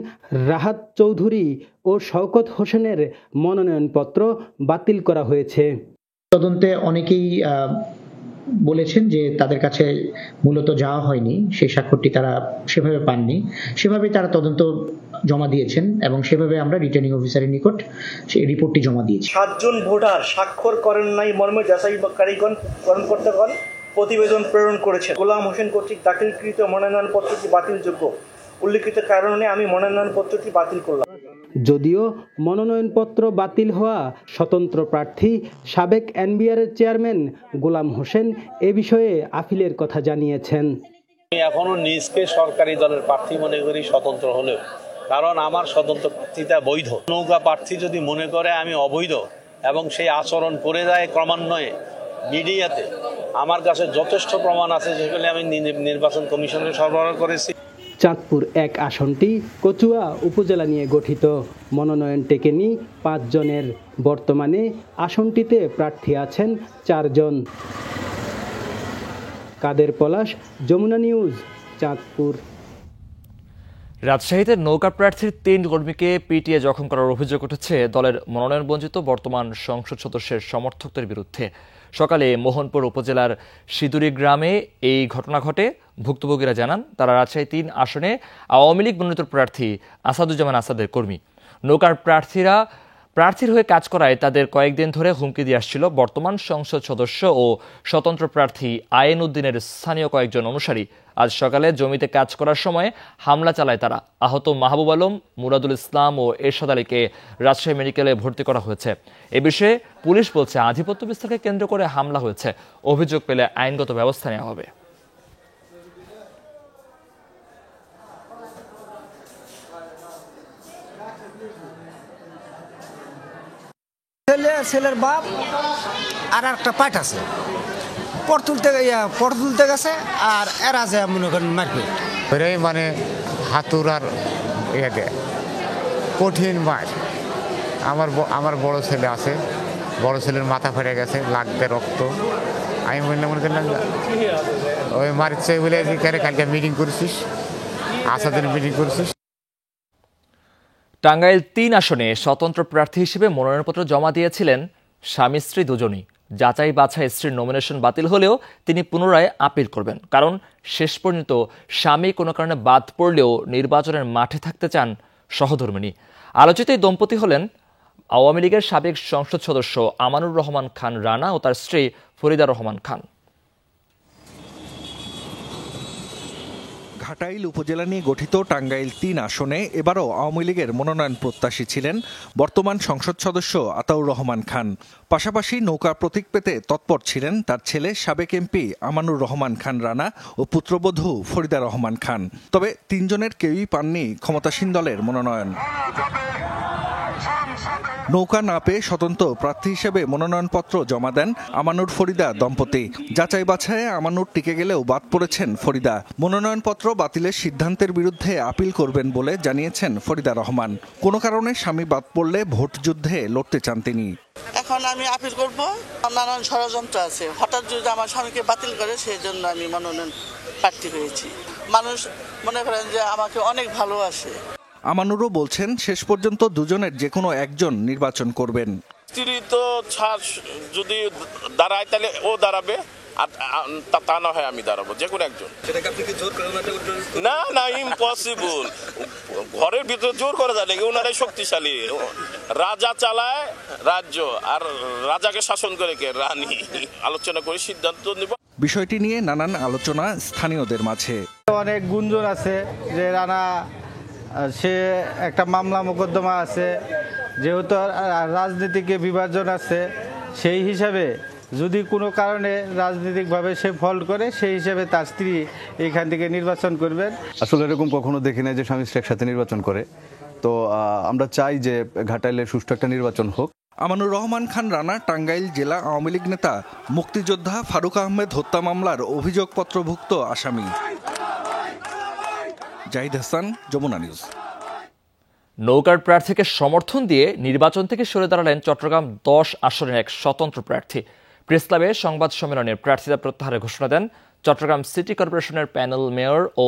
S5: রাহাত চৌধুরী ও শওকত হোসেনের মনোনয়নপত্র বাতিল করা হয়েছে।
S8: তদন্তে অনেকেই বলেছেন যে তাদের কাছে মূলত যাওয়া হয়নি, সেই স্বাক্ষরটি তারা সেভাবে পাননি, সেভাবে তারা তদন্ত জমা দিয়েছেন এবং সেভাবে আমরা রিটার্নিং অফিসারের নিকট সেই রিপোর্টটি জমা দিয়েছি।
S9: 7 জন ভোটার স্বাক্ষর করেন নাই মর্মে যাচাইকারীগণ কর্মকর্তাগণ প্রতিবেদন প্রেরণ করেছে। গোলাম হোসেন কর্তৃক দাখিলকৃত মনোনয়নপত্রটি বাতিলযোগ্য। উল্লিখিত কারণে আমি মনোনয়নপত্রটি বাতিল করলাম।
S5: যদিও মনোনয়নপত্র বাতিল হওয়া স্বতন্ত্র প্রার্থী সাবেক এনবিআরের চেয়ারম্যান গোলাম হোসেন এ বিষয়ে আপিলের কথা জানিয়েছেন।
S11: আমি এখনো নিজকে সরকারি দলের প্রার্থী মনে করি, স্বতন্ত্র হলেও, কারণ আমার স্বতন্ত্র প্রার্থীটা বৈধ। নৌকা প্রার্থী যদি মনে করে আমি অবৈধ এবং সেই আচরণ করে যায় ক্রমান্বয়ে মিডিয়াতে, আমার কাছে যথেষ্ট প্রমাণ আছে, যেগুলি আমি নির্বাচন কমিশনে সরবরাহ করেছি।
S5: চাঁদপুর 1 আসনটি কচুয়া উপজেলা নিয়ে গঠিত। মনোনয়ন টেকেনি 5 জনের। বর্তমানে আসনটিতে প্রার্থী আছেন 4 জন। কাদের পলাশ, যমুনা নিউজ, চাঁদপুর।
S1: রাজশাহীতে নৌকা প্রার্থীর 3 কর্মীকে পিটিয়ে জখম করার অভিযোগ উঠেছে দলের মনোনয়ন বঞ্চিত বর্তমান সংসদ সদস্যের সমর্থকদের বিরুদ্ধে। সকালে মোহনপুর উপজেলার সিদুরি গ্রামে এই ঘটনা ঘটে। ভুক্তভোগীরা জানান, তারা রাজশাহী 3 আসনে আওয়ামী লীগ মনোনীত প্রার্থী আসাদুজ্জামান আসাদের কর্মী। নৌকার প্রার্থীর হয়ে কাজ করায় তাদের কয়েকদিন ধরে হুমকি দিয়ে আসছিল বর্তমান সংসদ সদস্য ও স্বতন্ত্র প্রার্থী আইন উদ্দিনের স্থানীয় কয়েকজন অনুসারী। আজ সকালে জমিতে কাজ করার সময় হামলা চালায় তারা। আহত মাহবুব আলম, মুরাদুল ইসলাম ও এরশাদ আলীকে রাজশাহী মেডিকেলে ভর্তি করা হয়েছে। এ বিষয়ে পুলিশ বলছে, আধিপত্য বিস্তারকে কেন্দ্র করে হামলা হয়েছে। অভিযোগ পেলে আইনগত ব্যবস্থা নেওয়া হবে।
S12: ছেলের বাপ আর একটা পাঠ আছে, পর তুলতে গেছে আর এরা যে মনে করেন মারপিট
S13: মানে হাতুর আর কঠিন মার। আমার বড় ছেলে আছে, বড় ছেলের মাথা ফেটে গেছে, লাগবে রক্ত। আমি মনে করলাম ওই মারিচ্ছে বলে কালকে মিটিং করছিস, আসাদের মিটিং করছিস।
S1: টাঙ্গাইল 3 আসনে স্বতন্ত্র প্রার্থী হিসেবে মনোনয়নপত্র জমা দিয়েছিলেন স্বামী স্ত্রী দুজনই। যাচাই বাছাই স্ত্রীর নমিনেশন বাতিল হলেও তিনি পুনরায় আপিল করবেন, কারণ শেষ পর্যন্ত স্বামী কোনো কারণে বাদ পড়লেও নির্বাচনের মাঠে থাকতে চান সহধর্মিণী। আলোচিত এই দম্পতি হলেন আওয়ামী লীগের সাবেক সংসদ সদস্য আমানুর রহমান খান রানা ও তার স্ত্রী ফরিদা রহমান খান।
S29: ঘাটাইল উপজেলা নিয়ে গঠিত টাঙ্গাইল 3 আসনে এবারও আওয়ামী লীগের মনোনয়ন প্রত্যাশী ছিলেন বর্তমান সংসদ সদস্য আতাউর রহমান খান। পাশাপাশি নৌকা প্রতীক পেতে তৎপর ছিলেন তার ছেলে সাবেক এমপি আমানুর রহমান খান রানা ও পুত্রবধূ ফরিদা রহমান খান। তবে 3 জনের কেউই পাননি ক্ষমতাসীন দলের মনোনয়ন। নৌকা না পেয়ে স্বতন্ত্র প্রার্থী হিসেবে মনোনয়নপত্র জমা দেন আমানুর ফরিদা দম্পতি। যাচাই বাছাইয়ে আমানুর টিকে গেলেও বাদ পড়েছেন ফরিদা। মনোনয়নপত্র বাতিলের সিদ্ধান্তের বিরুদ্ধে আপিল করবেন বলে জানিয়েছেন ফরিদা রহমান। কোনো কারণে স্বামী বাদ পড়লে ভোট যুদ্ধে লড়তে চান তিনি।
S30: এখন আমি আপিল করব, নানান ষড়যন্ত্র আছে। হঠাৎ যদি আমার স্বামীকে বাতিল করে, সেই জন্য আমি মনোনয়ন প্রার্থী হয়েছি। মানুষ মনে করেন যে আমাকে অনেক ভালোবাসে।
S29: আমানুরও বলছেন, শেষ পর্যন্ত দুজনের যে কোনো একজন নির্বাচন করবেন।
S30: স্ত্রী তো যদি দাঁড়ায় তাহলে ও দাঁড়াবে,
S3: আর তা না হয় আমি দাঁড়াবো, যে কোনো একজন। না না, ইম্পসিবল। ঘরের ভিতরে জোর করা যায় নাকি? ওনারাই শক্তিশালী। রাজা চালায় রাজ্য, আর রাজাকে শাসন করে কে? রানী। আলোচনা করে সিদ্ধান্ত নিব।
S29: বিষয়টি নিয়ে নানান আলোচনা স্থানীয়দের মাঝে।
S10: অনেক গুঞ্জন আছে যে রানা সে একটা মামলা মোকদ্দমা আছে, যেহেতু রাজনীতিকে বিভাজন আছে, সেই হিসাবে যদি কোনো কারণে রাজনৈতিকভাবে সে ফল্ট করে, সেই হিসাবে তার স্ত্রী এইখান থেকে নির্বাচন করবেন।
S14: আসলে এরকম কখনো দেখি না যে স্বামী স্ত্রী একসাথে নির্বাচন করে। তো আমরা চাই যে ঘাটাইলে সুষ্ঠু একটা নির্বাচন হোক।
S29: আমানুর রহমান খান রানা টাঙ্গাইল জেলা আওয়ামী লীগ নেতা, মুক্তিযোদ্ধা ফারুক আহমেদ হত্যা মামলার অভিযোগপত্রভুক্ত আসামি। জাহিদ হাসান, যমুনা নিউজ।
S1: নৌকার প্রার্থীকে সমর্থন দিয়ে নির্বাচন থেকে সরে দাঁড়ালেন চট্টগ্রাম 10 আসনের এক স্বতন্ত্র প্রার্থী। প্রেস ক্লাবে সংবাদ সম্মেলনে প্রার্থিতা প্রত্যাহারের ঘোষণা দেন চট্টগ্রাম সিটি কর্পোরেশনের প্যানেল মেয়র ও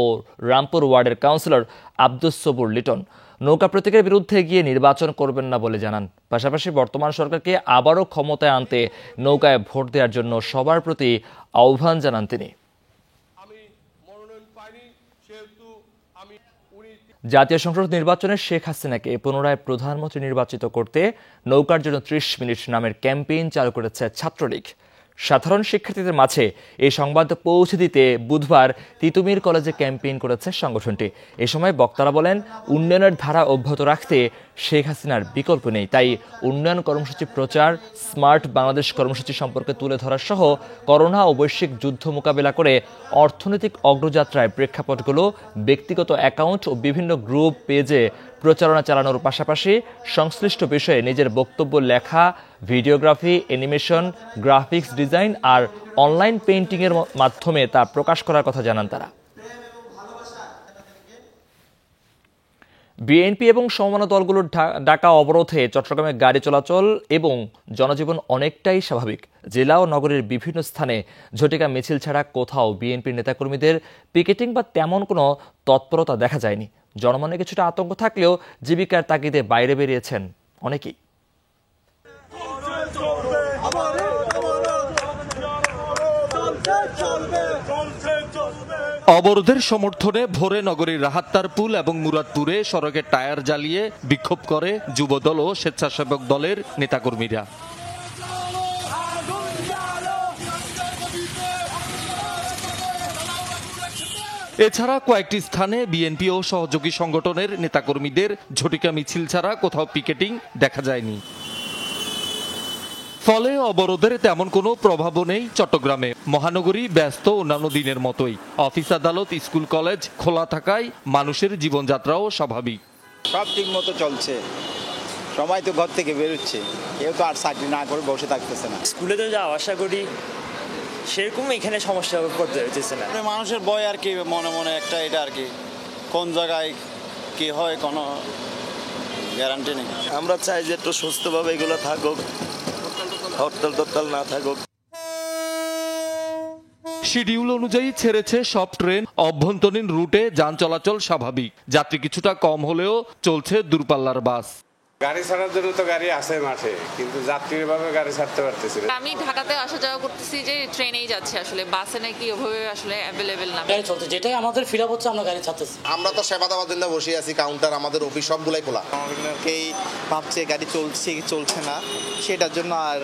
S1: রামপুর ওয়ার্ডের কাউন্সিলর আব্দুস সবুর লিটন। নৌকা প্রতীকের বিরুদ্ধে গিয়ে নির্বাচন করবেন না বলে জানান। পাশাপাশি বর্তমান সরকারকে আবারও ক্ষমতায় আনতে নৌকায় ভোট দেওয়ার জন্য সবার প্রতি আহ্বান জানান তিনি। জাতীয় সংসদ নির্বাচনে শেখ হাসিনাকে পুনরায় প্রধানমন্ত্রী নির্বাচিত করতে নৌকার জন্য 30 মিনিট নামের ক্যাম্পেইন চালু করেছে ছাত্রলীগ। সাধারণ শিক্ষার্থীদের মাঝে এই সংবাদ পৌঁছে দিতে বুধবার তিতুমির কলেজে ক্যাম্পেইন করেছে সংগঠনটি। এ সময় বক্তারা বলেন, উন্নয়নের ধারা অব্যাহত রাখতে শেখ হাসিনার বিকল্প নেই, তাই উন্নয়ন কর্মসূচি প্রচার, স্মার্ট বাংলাদেশ কর্মসূচি সম্পর্কে তুলে ধরা সহ করোনা ও বৈশ্বিক যুদ্ধ মোকাবেলা করে অর্থনৈতিক অগ্রযাত্রায় প্রেক্ষাপটগুলো ব্যক্তিগত অ্যাকাউন্ট ও বিভিন্ন গ্রুপ পেজে প্রচারণা চালানোর পাশাপাশি সংশ্লিষ্ট বিষয়ে নিজের বক্তব্য লেখা, ভিডিওগ্রাফি, অ্যানিমেশন, গ্রাফিক্স ডিজাইন আর অনলাইন পেইন্টিংয়ের মাধ্যমে তা প্রকাশ করার কথা জানান তারা। বিএনপি এবং সমমনা দলগুলোর ডাকা অবরোধে চট্টগ্রামে গাড়ি চলাচল এবং জনজীবন অনেকটাই স্বাভাবিক। জেলা ও নগরের বিভিন্ন স্থানে ঝটিকা মিছিল ছাড়া কোথাও বিএনপির নেতাকর্মীদের পিকেটিং বা তেমন কোনো তৎপরতা দেখা যায়নি। জনমনে কিছুটা আতঙ্ক থাকলেও জীবিকার তাগিদে বাইরে বেরিয়েছেন অনেকেই।
S29: অবরোধের সমর্থনে ভোরে নগরীর রাহাত্তারপুল এবং মুরাদপুরে সড়কের টায়ার জ্বালিয়ে বিক্ষোভ করে যুবদল ও স্বেচ্ছাসেবক দলের নেতাকর্মীরা। এছাড়া কয়েকটি স্থানে বিএনপি ও সহযোগী সংগঠনের নেতাকর্মীদের ঝটিকা মিছিল ছাড়া কোথাও পিকেটিং দেখা যায়নি। ফলে অবরোধের তেমন কোনো প্রভাবও নেই চট্টগ্রামে। মহানগরী ব্যস্ত অন্যান্য দিনের মতোই। অফিস, আদালত, স্কুল, কলেজ খোলা থাকায় মানুষের জীবনযাত্রাও স্বাভাবিক।
S15: সব ঠিক মতো চলছে, সবাই তো ঘর থেকে বেরোচ্ছে, কেউ তো আর চাকরি না করে বসে থাকতেছে না।
S16: স্কুলে তো যাওয়া আসা করি, সেরকম এখানে সমস্যা করতে হচ্ছে না।
S15: মানুষের ভয় আর কি, মনে মনে একটা এটা আর কি, কোন জায়গায় কি হয় কোনো গ্যারান্টি নেই।
S17: আমরা চাই যে একটু সুস্থভাবে এগুলো থাকুক, হরতাল না থাকুক।
S29: শিডিউল অনুযায়ী ছেড়েছে সব ট্রেন। অভ্যন্তরীণ রুটে যান চলাচল স্বাভাবিক। যাত্রী কিছুটা কম হলেও চলছে দূরপাল্লার বাস।
S18: গাড়ি ছাড়ার জন্য তো গাড়ি আছে মাঠে, কিন্তু যাত্রীর ভাবে গাড়ি ছাড়তে পারতেছি না।
S19: আমি ঢাকাতে আসা যাওয়া করতেছি যে ট্রেনেই যাচ্ছে, আসলে বাসে নাকি ওভাবে আসলে অ্যাভেলেবেল না।
S20: গাড়ি চলছে, যেটাই আমাদের ফিল আপ হচ্ছে আমরা গাড়ি ছাড়তেছি।
S21: আমরা তো সেবা দেওয়ার জন্য বসে আছি, কাউন্টার আমাদের অফিস সবগুলাই খোলা।
S31: অনেকেই ভাবছে গাড়ি চলছে না, সেটার জন্য আর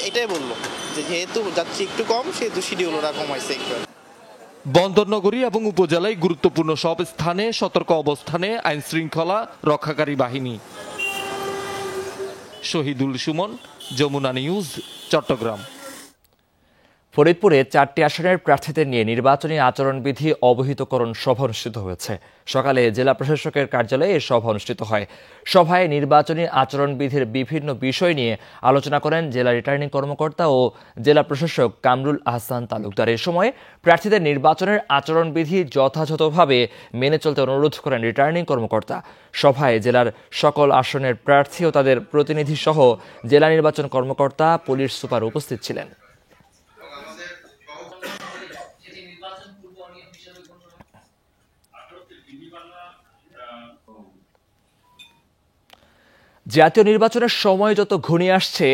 S31: এটাই বললো যে যেহেতু যাত্রী একটু কম সেহেতু শিডিউল ওরা কমাইছে একটু।
S29: বন্দরনগরী এবং উপজেলায় গুরুত্বপূর্ণ সব স্থানে সতর্ক অবস্থানে আইন শৃঙ্খলা রক্ষাকারী বাহিনী। শহীদুল সুমন, যমুনা নিউজ, চট্টগ্রাম।
S1: ফরিদপুরে 4টি আসনের প্রার্থীদের নিয়ে নির্বাচনী আচরণবিধি অবহিতকরণ সভা অনুষ্ঠিত হয়েছে। সকালে জেলা প্রশাসকের কার্যালয়ে এই সভা অনুষ্ঠিত হয়। সভায় নির্বাচনী আচরণবিধির বিভিন্ন বিষয় নিয়ে আলোচনা করেন জেলা রিটার্নিং কর্মকর্তা ও জেলা প্রশাসক কামরুল আহসান তালুকদার। এ সময় প্রার্থীদের নির্বাচনের আচরণবিধি যথাযথভাবে মেনে চলতে অনুরোধ করেন রিটার্নিং কর্মকর্তা। সভায় জেলার সকল আসনের প্রার্থী ও তাদের প্রতিনিধি সহ জেলা নির্বাচন কর্মকর্তা, পুলিশ সুপার উপস্থিত ছিলেন। জাতীয় নির্বাচনের সময় যত ঘনিয়ে আসছে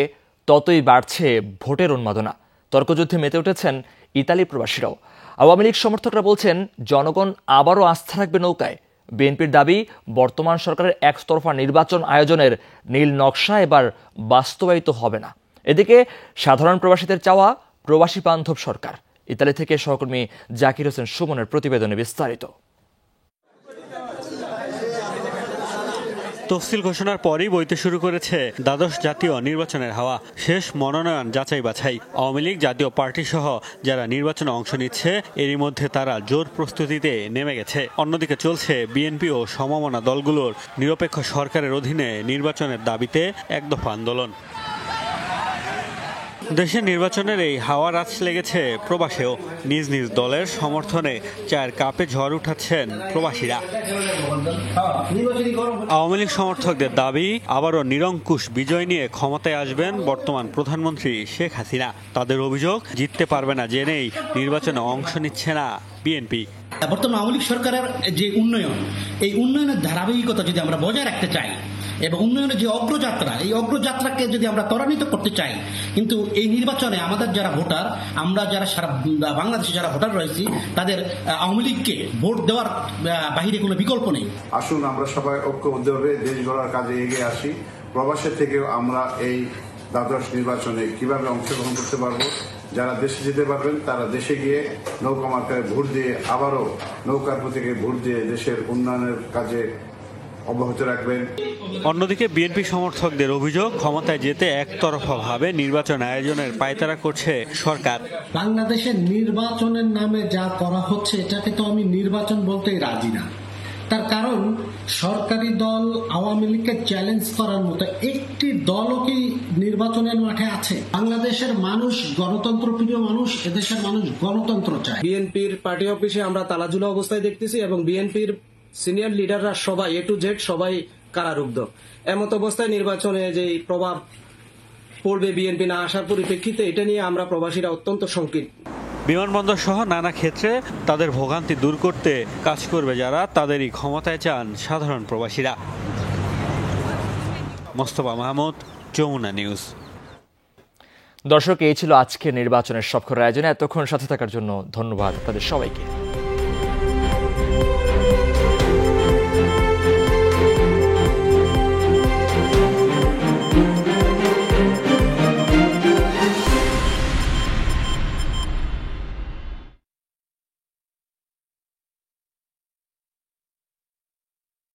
S1: ততই বাড়ছে ভোটের উন্মাদনা। তর্কযুদ্ধে মেতে উঠেছেন ইতালি প্রবাসীরাও। আওয়ামী লীগ সমর্থকরা বলছেন জনগণ আবারও আস্থা রাখবে নৌকায়। বিএনপির দাবি বর্তমান সরকারের একতরফা নির্বাচন আয়োজনের নীল নকশা এবার বাস্তবায়িত হবে না। এদিকে সাধারণ প্রবাসীদের চাওয়া প্রবাসী বান্ধব সরকার। ইতালি থেকে সহকর্মী জাকির হোসেন সুমনের প্রতিবেদনে বিস্তারিত।
S2: তফসিল ঘোষণার পরই বইতে শুরু করেছে দ্বাদশ জাতীয় নির্বাচনের হাওয়া। শেষ মনোনয়ন যাচাই বাছাই। আওয়ামী লীগ জাতীয় পার্টি সহ যারা নির্বাচনে অংশ নিচ্ছে এরই মধ্যে তারা জোর প্রস্তুতিতে নেমে গেছে। অন্যদিকে চলছে বিএনপি ও সমমনা দলগুলোর নিরপেক্ষ সরকারের অধীনে নির্বাচনের দাবিতে একদফা আন্দোলন। দেশের নির্বাচনের এই হাওয়ার আঁচ লেগেছে প্রবাসেও। নিজ নিজ দলের সমর্থনে চায়ের কাপে ঝড় উঠাচ্ছেন প্রবাসীরা। আওয়ামী লীগ সমর্থকদের দাবি আবারও নিরঙ্কুশ বিজয় নিয়ে ক্ষমতায় আসবেন বর্তমান প্রধানমন্ত্রী শেখ হাসিনা। তাদের অভিযোগ জিততে পারবে না জেনেই নির্বাচনে অংশ নিচ্ছে না বিএনপি।
S4: বর্তমান আওয়ামী লীগ সরকারের যে উন্নয়ন, এই উন্নয়নের ধারাবাহিকতা যদি আমরা বজায় রাখতে চাই এবং উন্নয়নের যে অগ্রযাত্রা, এই অগ্রযাত্রাকে যদি আমরা ত্বরান্বিত করতে চাই, কিন্তু এই নির্বাচনে আমাদের যারা ভোটার, আমরা যারা সারা বাংলাদেশে যারা ভোটার রয়েছি, তাদের আওয়ামী লীগকে ভোট দেওয়ার বাহিরে কোনো বিকল্প নেই।
S6: আসুন আমরা সবাই ঐক্যবদ্ধভাবে দেশ গড়ার কাজে এগিয়ে আসি। প্রবাসের থেকেও আমরা এই দ্বাদশ নির্বাচনে কিভাবে অংশগ্রহণ করতে পারবো। যারা দেশে যেতে পারবেন তারা দেশে গিয়ে নৌকা মার্কায় ভোট দিয়ে আবারও নৌকার প্রতীকে ভোট দিয়ে দেশের উন্নয়নের কাজে অব্যাহত রাখবেন।
S2: অন্যদিকে বিএনপি সমর্থকদের অভিযোগ ক্ষমতায় যেতে একতরফাভাবে নির্বাচন আয়োজনের পায়তারা করছে সরকার।
S4: বাংলাদেশের নির্বাচনের নামে যা করা হচ্ছে এটাকে তো আমি নির্বাচন বলতেই রাজি না। তার কারণ সরকারি দল আওয়ামী লীগকে চ্যালেঞ্জ করার মতো একটি দলও কি নির্বাচনের মাঠে আছে? বাংলাদেশের মানুষ গণতন্ত্র প্রিয় মানুষ, এদেশের মানুষ গণতন্ত্র চায়।
S7: বিএনপির পার্টি অফিসে আমরা তালাঝুলা অবস্থায় দেখতেছি এবং বিএনপির সিনিয়র লিডাররা সবাই A to Z সবাই কারারুদ্ধ। এমত অবস্থায় নির্বাচনে যে প্রভাব পড়বে বিএনপি না আসার পরিপ্রেক্ষিতে, এটা নিয়ে আমরা প্রবাসীরা অত্যন্ত শঙ্কিত।
S2: বিমানবন্দর সহ নানা ক্ষেত্রে তাদের ভোগান্তি দূর করতে কাজ করবে যারা, তাদেরই ক্ষমতায় চান সাধারণ প্রবাসীরা। মোস্তফা মাহমুদ, যমুনা নিউজ।
S1: দর্শক, এই ছিল আজকের নির্বাচনের সব খবর আয়োজনে। এতক্ষণ সাথে থাকার জন্য ধন্যবাদ আপনাদের সবাইকে।